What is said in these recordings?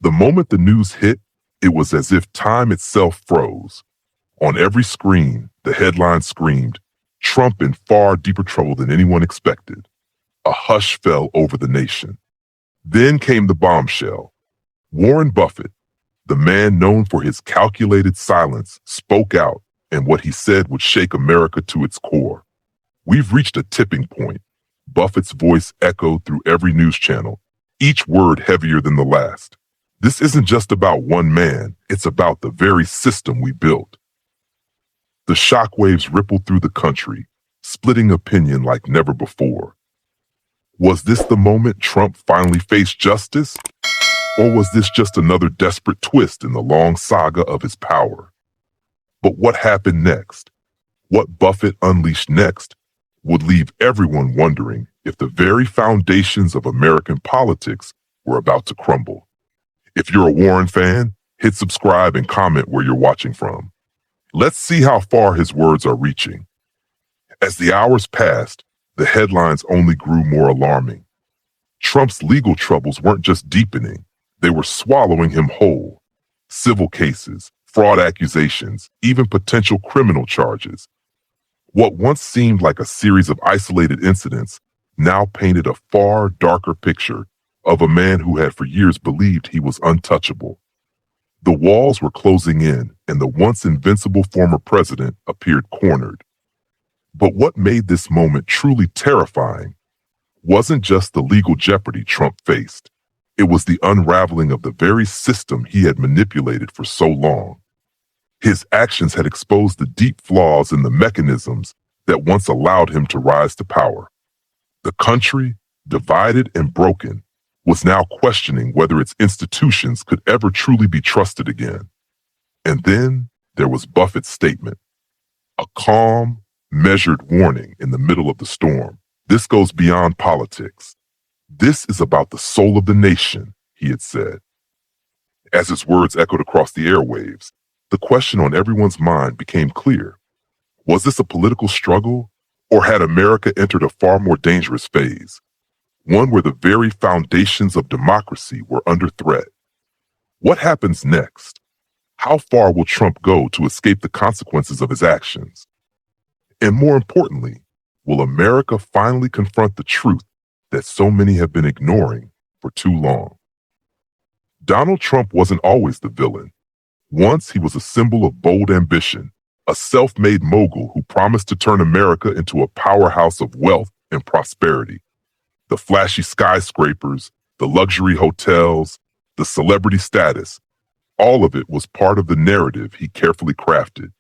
The moment the news hit, it was as if time itself froze. On every screen, the headline screamed, "Trump in far deeper trouble than anyone expected." A hush fell over the nation. Then came the bombshell. Warren Buffett, the man known for his calculated silence, spoke out, and what he said would shake America to its core. "We've reached a tipping point." Buffett's voice echoed through every news channel, each word heavier than the last. "This isn't just about one man, it's about the very system we built." The shockwaves rippled through the country, splitting opinion like never before. Was this the moment Trump finally faced justice? Or was this just another desperate twist in the long saga of his power? But what happened next? What Buffett unleashed next would leave everyone wondering if the very foundations of American politics were about to crumble. If you're a Warren fan, hit subscribe and comment where you're watching from. Let's see how far his words are reaching. As the hours passed, the headlines only grew more alarming. Trump's legal troubles weren't just deepening, they were swallowing him whole. Civil cases, fraud accusations, even potential criminal charges. What once seemed like a series of isolated incidents now painted a far darker picture of a man who had for years believed he was untouchable. The walls were closing in, and the once invincible former president appeared cornered. But what made this moment truly terrifying wasn't just the legal jeopardy Trump faced. It was the unraveling of the very system he had manipulated for so long. His actions had exposed the deep flaws in the mechanisms that once allowed him to rise to power. The country, divided and broken, was now questioning whether its institutions could ever truly be trusted again. And then there was Buffett's statement, a calm, measured warning in the middle of the storm. "This goes beyond politics. This is about the soul of the nation," he had said. As his words echoed across the airwaves, the question on everyone's mind became clear. Was this a political struggle, or had America entered a far more dangerous phase? One where the very foundations of democracy were under threat. What happens next? How far will Trump go to escape the consequences of his actions? And more importantly, will America finally confront the truth that so many have been ignoring for too long? Donald Trump wasn't always the villain. Once he was a symbol of bold ambition, a self-made mogul who promised to turn America into a powerhouse of wealth and prosperity. The flashy skyscrapers, the luxury hotels, the celebrity status, all of it was part of the narrative he carefully crafted.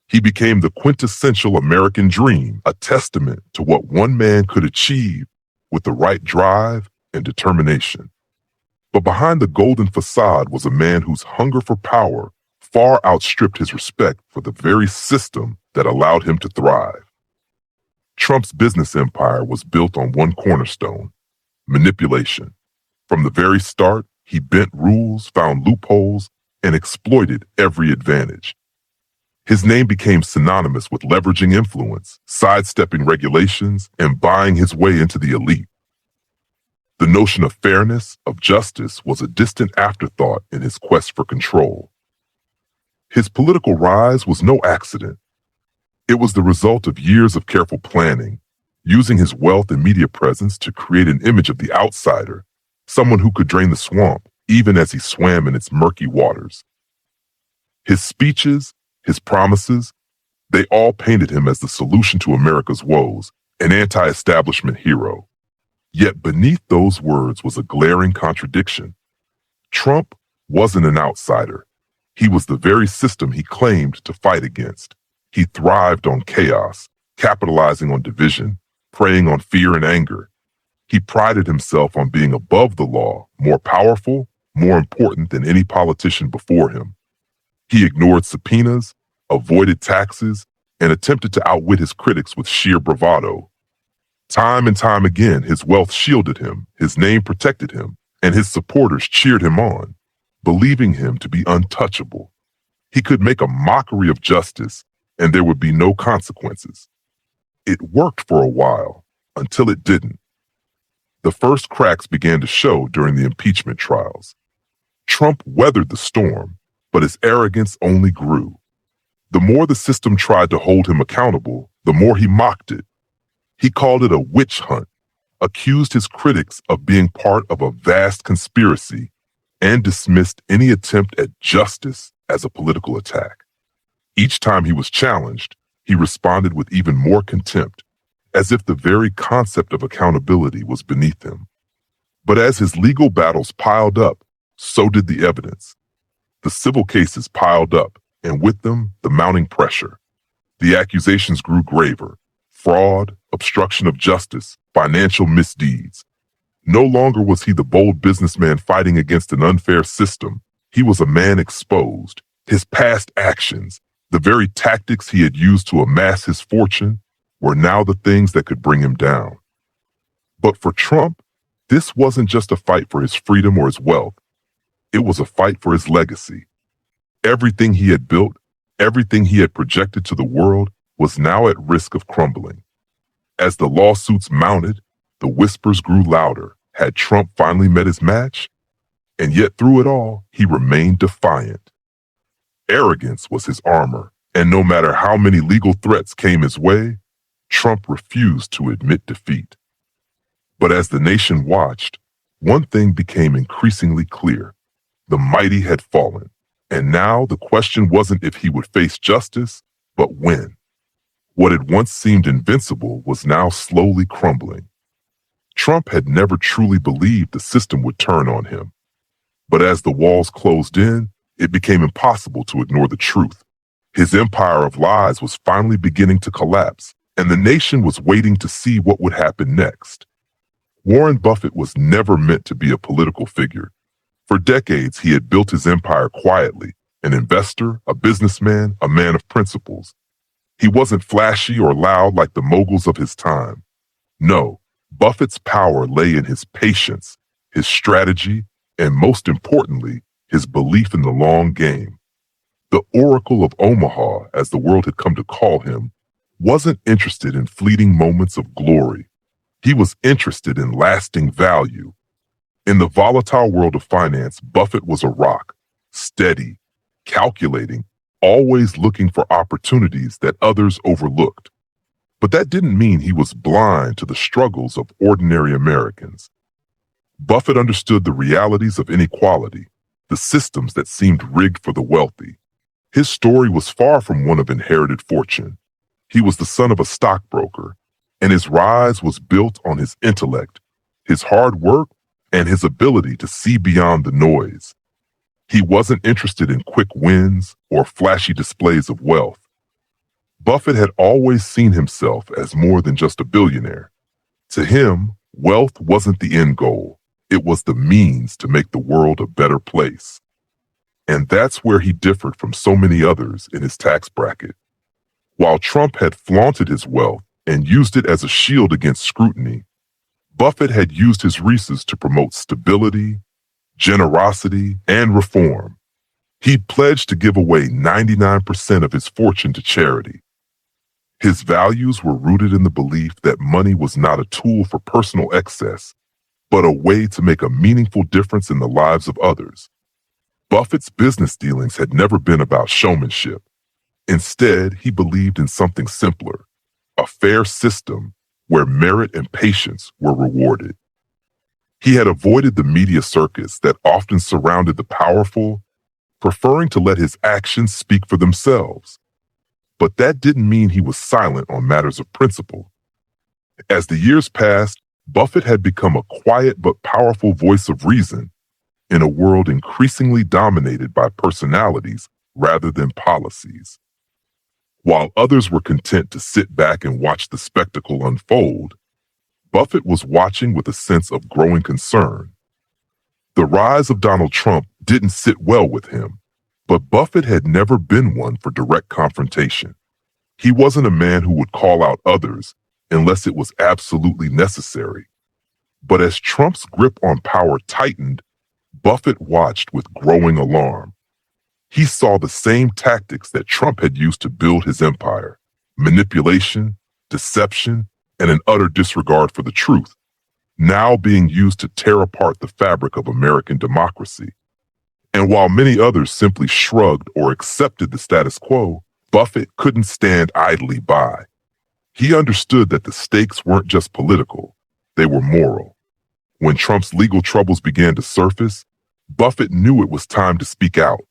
He became the quintessential American dream, a testament to what one man could achieve with the right drive and determination. But behind the golden facade was a man whose hunger for power far outstripped his respect for the very system that allowed him to thrive. Trump's business empire was built on one cornerstone: manipulation. From the very start, he bent rules, found loopholes, and exploited every advantage. His name became synonymous with leveraging influence, sidestepping regulations, and buying his way into the elite. The notion of fairness, of justice, was a distant afterthought in his quest for control. His political rise was no accident. It was the result of years of careful planning, using his wealth and media presence to create an image of the outsider, someone who could drain the swamp even as he swam in its murky waters. His speeches, his promises, they all painted him as the solution to America's woes, an anti-establishment hero. Yet beneath those words was a glaring contradiction. Trump wasn't an outsider. He was the very system he claimed to fight against. He thrived on chaos, capitalizing on division, preying on fear and anger. He prided himself on being above the law, more powerful, more important than any politician before him. He ignored subpoenas, avoided taxes, and attempted to outwit his critics with sheer bravado. Time and time again, his wealth shielded him, his name protected him, and his supporters cheered him on, believing him to be untouchable. He could make a mockery of justice, and there would be no consequences. It worked for a while, until it didn't. The first cracks began to show during the impeachment trials. Trump weathered the storm, but his arrogance only grew. The more the system tried to hold him accountable, the more he mocked it. He called it a witch hunt, accused his critics of being part of a vast conspiracy, and dismissed any attempt at justice as a political attack. Each time he was challenged, he responded with even more contempt, as if the very concept of accountability was beneath him. But as his legal battles piled up, so did the evidence. The civil cases piled up, and with them, the mounting pressure. The accusations grew graver: fraud, obstruction of justice, financial misdeeds. No longer was he the bold businessman fighting against an unfair system. He was a man exposed. His past actions, the very tactics he had used to amass his fortune, were now the things that could bring him down. But for Trump, this wasn't just a fight for his freedom or his wealth. It was a fight for his legacy. Everything he had built, everything he had projected to the world, was now at risk of crumbling. As the lawsuits mounted, the whispers grew louder. Had Trump finally met his match? And yet through it all, he remained defiant. Arrogance was his armor, and no matter how many legal threats came his way, Trump refused to admit defeat. But as the nation watched, one thing became increasingly clear. The mighty had fallen, and now the question wasn't if he would face justice, but when. What had once seemed invincible was now slowly crumbling. Trump had never truly believed the system would turn on him. But as the walls closed in, it became impossible to ignore the truth. His empire of lies was finally beginning to collapse, and the nation was waiting to see what would happen next. Warren Buffett was never meant to be a political figure. For decades, he had built his empire quietly, an investor, a businessman, a man of principles. He wasn't flashy or loud like the moguls of his time. No, Buffett's power lay in his patience, his strategy, and most importantly, his belief in the long game. The Oracle of Omaha, as the world had come to call him, wasn't interested in fleeting moments of glory. He was interested in lasting value. In the volatile world of finance, Buffett was a rock, steady, calculating, always looking for opportunities that others overlooked. But that didn't mean he was blind to the struggles of ordinary Americans. Buffett understood the realities of inequality, the systems that seemed rigged for the wealthy. His story was far from one of inherited fortune. He was the son of a stockbroker, and his rise was built on his intellect, his hard work, and his ability to see beyond the noise. He wasn't interested in quick wins or flashy displays of wealth. Buffett had always seen himself as more than just a billionaire. To him, wealth wasn't the end goal. It was the means to make the world a better place. And that's where he differed from so many others in his tax bracket. While Trump had flaunted his wealth and used it as a shield against scrutiny, Buffett had used his resources to promote stability, generosity, and reform. He'd pledged to give away 99% of his fortune to charity. His values were rooted in the belief that money was not a tool for personal excess, but a way to make a meaningful difference in the lives of others. Buffett's business dealings had never been about showmanship. Instead, he believed in something simpler, a fair system where merit and patience were rewarded. He had avoided the media circus that often surrounded the powerful, preferring to let his actions speak for themselves. But that didn't mean he was silent on matters of principle. As the years passed, Buffett had become a quiet but powerful voice of reason in a world increasingly dominated by personalities rather than policies. While others were content to sit back and watch the spectacle unfold, Buffett was watching with a sense of growing concern. The rise of Donald Trump didn't sit well with him, but Buffett had never been one for direct confrontation. He wasn't a man who would call out others unless it was absolutely necessary. But as Trump's grip on power tightened, Buffett watched with growing alarm. He saw the same tactics that Trump had used to build his empire: manipulation, deception, and an utter disregard for the truth, now being used to tear apart the fabric of American democracy. And while many others simply shrugged or accepted the status quo, Buffett couldn't stand idly by. He understood that the stakes weren't just political, they were moral. When Trump's legal troubles began to surface, Buffett knew it was time to speak out.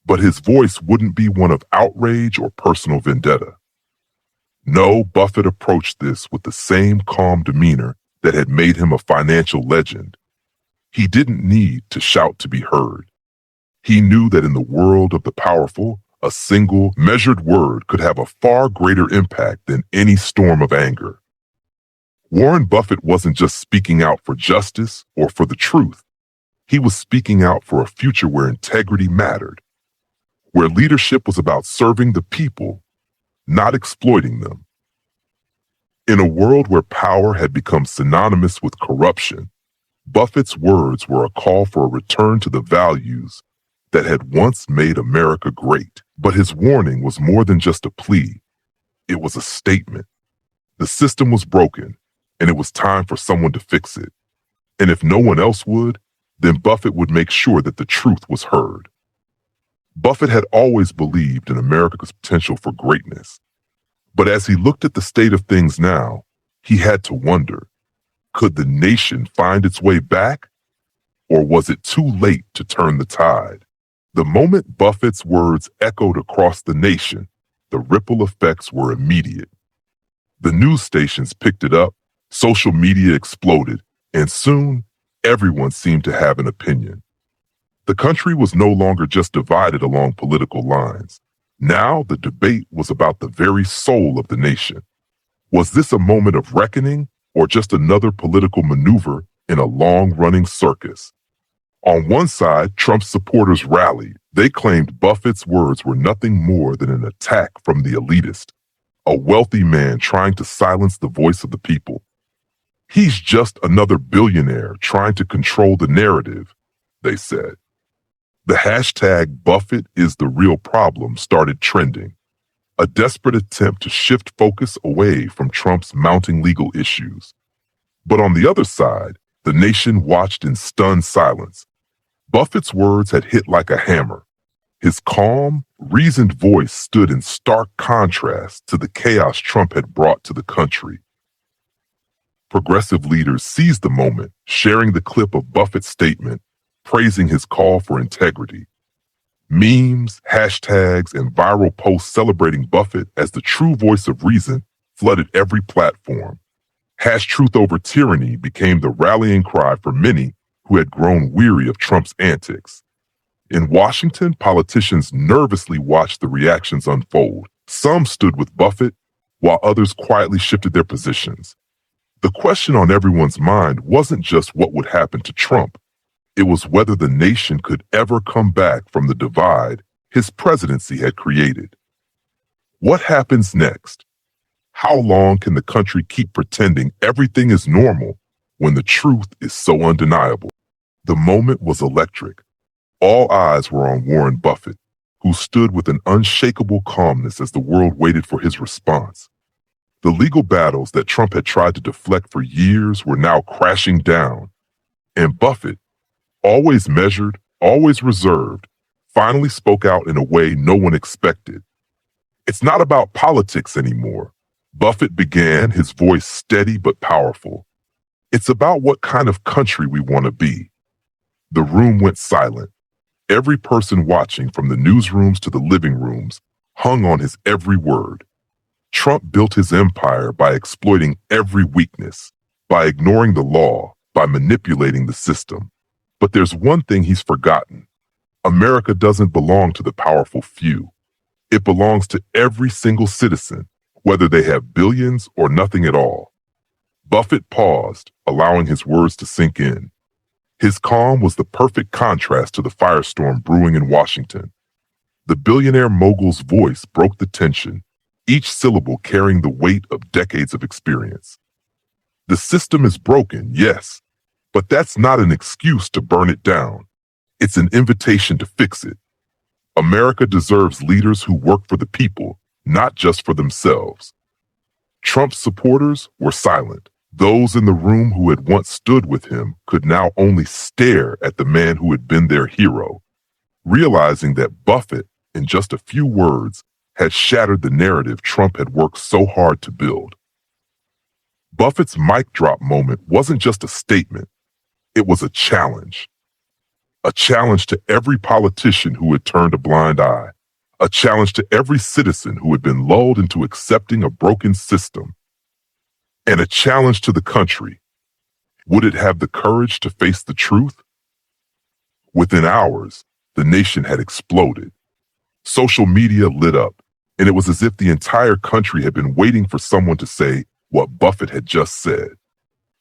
But his voice wouldn't be one of outrage or personal vendetta. No, Buffett approached this with the same calm demeanor that had made him a financial legend. He didn't need to shout to be heard. He knew that in the world of the powerful, a single, measured word could have a far greater impact than any storm of anger. Warren Buffett wasn't just speaking out for justice or for the truth. He was speaking out for a future where integrity mattered, where leadership was about serving the people, not exploiting them. In a world where power had become synonymous with corruption, Buffett's words were a call for a return to the values that had once made America great. But his warning was more than just a plea. It was a statement. The system was broken, and it was time for someone to fix it. And if no one else would, then Buffett would make sure that the truth was heard. Buffett had always believed in America's potential for greatness. But as he looked at the state of things now, he had to wonder, could the nation find its way back? Or was it too late to turn the tide? The moment Buffett's words echoed across the nation, the ripple effects were immediate. The news stations picked it up, social media exploded, and soon everyone seemed to have an opinion. The country was no longer just divided along political lines. Now the debate was about the very soul of the nation. Was this a moment of reckoning or just another political maneuver in a long-running circus? On one side, Trump's supporters rallied. They claimed Buffett's words were nothing more than an attack from the elitist, a wealthy man trying to silence the voice of the people. He's just another billionaire trying to control the narrative, they said. The hashtag Buffett is the real problem started trending, a desperate attempt to shift focus away from Trump's mounting legal issues. But on the other side, the nation watched in stunned silence. Buffett's words had hit like a hammer. His calm, reasoned voice stood in stark contrast to the chaos Trump had brought to the country. Progressive leaders seized the moment, sharing the clip of Buffett's statement, praising his call for integrity. Memes, hashtags, and viral posts celebrating Buffett as the true voice of reason flooded every platform. #Truth over tyranny became the rallying cry for many who had grown weary of Trump's antics. In Washington, politicians nervously watched the reactions unfold. Some stood with Buffett, while others quietly shifted their positions. The question on everyone's mind wasn't just what would happen to Trump. It was whether the nation could ever come back from the divide his presidency had created. What happens next? How long can the country keep pretending everything is normal when the truth is so undeniable? The moment was electric. All eyes were on Warren Buffett, who stood with an unshakable calmness as the world waited for his response. The legal battles that Trump had tried to deflect for years were now crashing down, and Buffett, always measured, always reserved, finally spoke out in a way no one expected. It's not about politics anymore. Buffett began, his voice steady but powerful. It's about what kind of country we want to be. The room went silent. Every person watching, from the newsrooms to the living rooms, hung on his every word. Trump built his empire by exploiting every weakness, by ignoring the law, by manipulating the system. But there's one thing he's forgotten. America doesn't belong to the powerful few. It belongs to every single citizen, whether they have billions or nothing at all. Buffett paused, allowing his words to sink in. His calm was the perfect contrast to the firestorm brewing in Washington. The billionaire mogul's voice broke the tension, each syllable carrying the weight of decades of experience. The system is broken, yes, but that's not an excuse to burn it down. It's an invitation to fix it. America deserves leaders who work for the people, not just for themselves. Trump's supporters were silent. Those in the room who had once stood with him could now only stare at the man who had been their hero, realizing that Buffett, in just a few words, had shattered the narrative Trump had worked so hard to build. Buffett's mic drop moment wasn't just a statement, it was a challenge. A challenge to every politician who had turned a blind eye, a challenge to every citizen who had been lulled into accepting a broken system, and a challenge to the country. Would it have the courage to face the truth? Within hours, the nation had exploded. Social media lit up, and it was as if the entire country had been waiting for someone to say what Buffett had just said.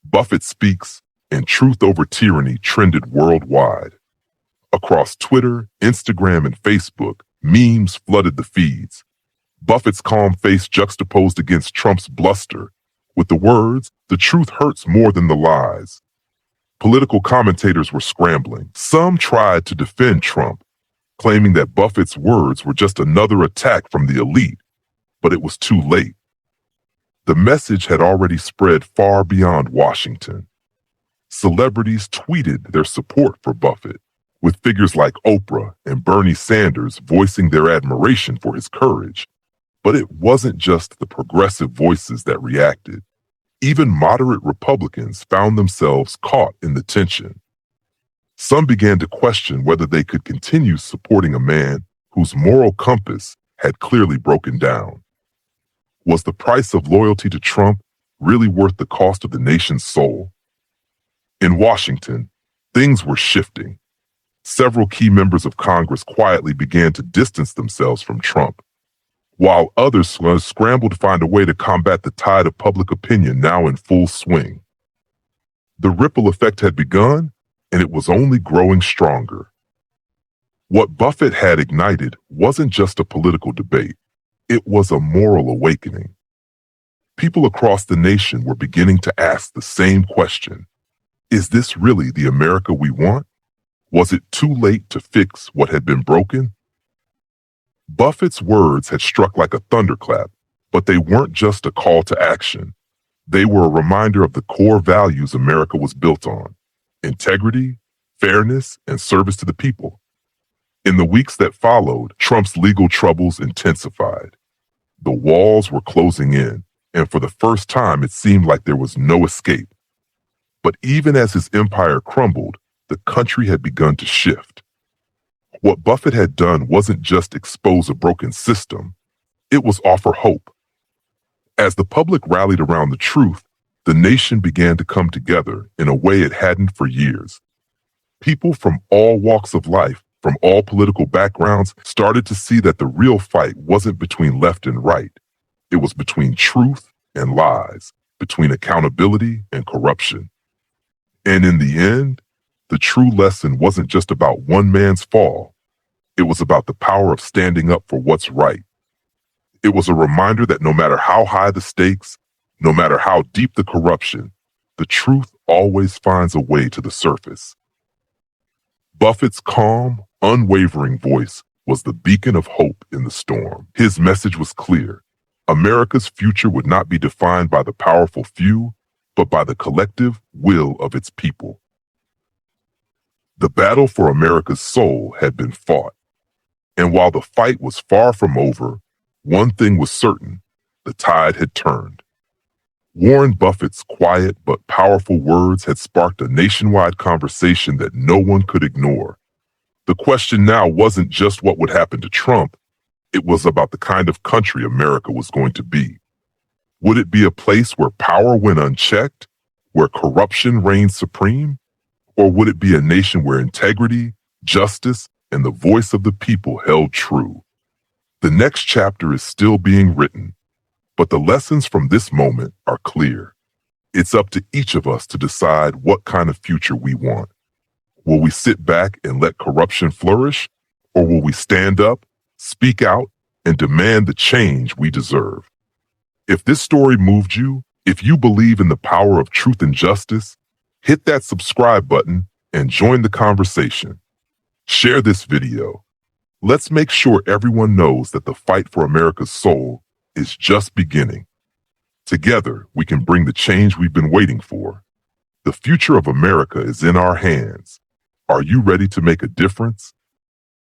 Buffett speaks, and truth over tyranny trended worldwide. Across Twitter, Instagram, and Facebook, memes flooded the feeds. Buffett's calm face juxtaposed against Trump's bluster, with the words, "The truth hurts more than the lies." Political commentators were scrambling. Some tried to defend Trump, claiming that Buffett's words were just another attack from the elite, but it was too late. The message had already spread far beyond Washington. Celebrities tweeted their support for Buffett, with figures like Oprah and Bernie Sanders voicing their admiration for his courage. But it wasn't just the progressive voices that reacted. Even moderate Republicans found themselves caught in the tension. Some began to question whether they could continue supporting a man whose moral compass had clearly broken down. Was the price of loyalty to Trump really worth the cost of the nation's soul? In Washington, things were shifting. Several key members of Congress quietly began to distance themselves from Trump, while others scrambled to find a way to combat the tide of public opinion now in full swing. The ripple effect had begun, and it was only growing stronger. What Buffett had ignited wasn't just a political debate, it was a moral awakening. People across the nation were beginning to ask the same question. Is this really the America we want? Was it too late to fix what had been broken? Buffett's words had struck like a thunderclap, but they weren't just a call to action. They were a reminder of the core values America was built on: integrity, fairness, and service to the people. In the weeks that followed, Trump's legal troubles intensified. The walls were closing in, and for the first time it seemed like there was no escape. But even as his empire crumbled, the country had begun to shift. What Buffett had done wasn't just expose a broken system, it was offer hope. As the public rallied around the truth, the nation began to come together in a way it hadn't for years. People from all walks of life, from all political backgrounds, started to see that the real fight wasn't between left and right. It was between truth and lies, between accountability and corruption. And in the end, the true lesson wasn't just about one man's fall. It was about the power of standing up for what's right. It was a reminder that no matter how high the stakes, no matter how deep the corruption, the truth always finds a way to the surface. Buffett's calm, unwavering voice was the beacon of hope in the storm. His message was clear. America's future would not be defined by the powerful few, but by the collective will of its people. The battle for America's soul had been fought. And while the fight was far from over, one thing was certain: the tide had turned. Warren Buffett's quiet but powerful words had sparked a nationwide conversation that no one could ignore. The question now wasn't just what would happen to Trump, it was about the kind of country America was going to be. Would it be a place where power went unchecked, where corruption reigned supreme? Or would it be a nation where integrity, justice, and the voice of the people held true? The next chapter is still being written, but the lessons from this moment are clear. It's up to each of us to decide what kind of future we want. Will we sit back and let corruption flourish, or will we stand up, speak out, and demand the change we deserve? If this story moved you, if you believe in the power of truth and justice, hit that subscribe button and join the conversation. Share this video. Let's make sure everyone knows that the fight for America's soul is just beginning. Together, we can bring the change we've been waiting for. The future of America is in our hands. Are you ready to make a difference?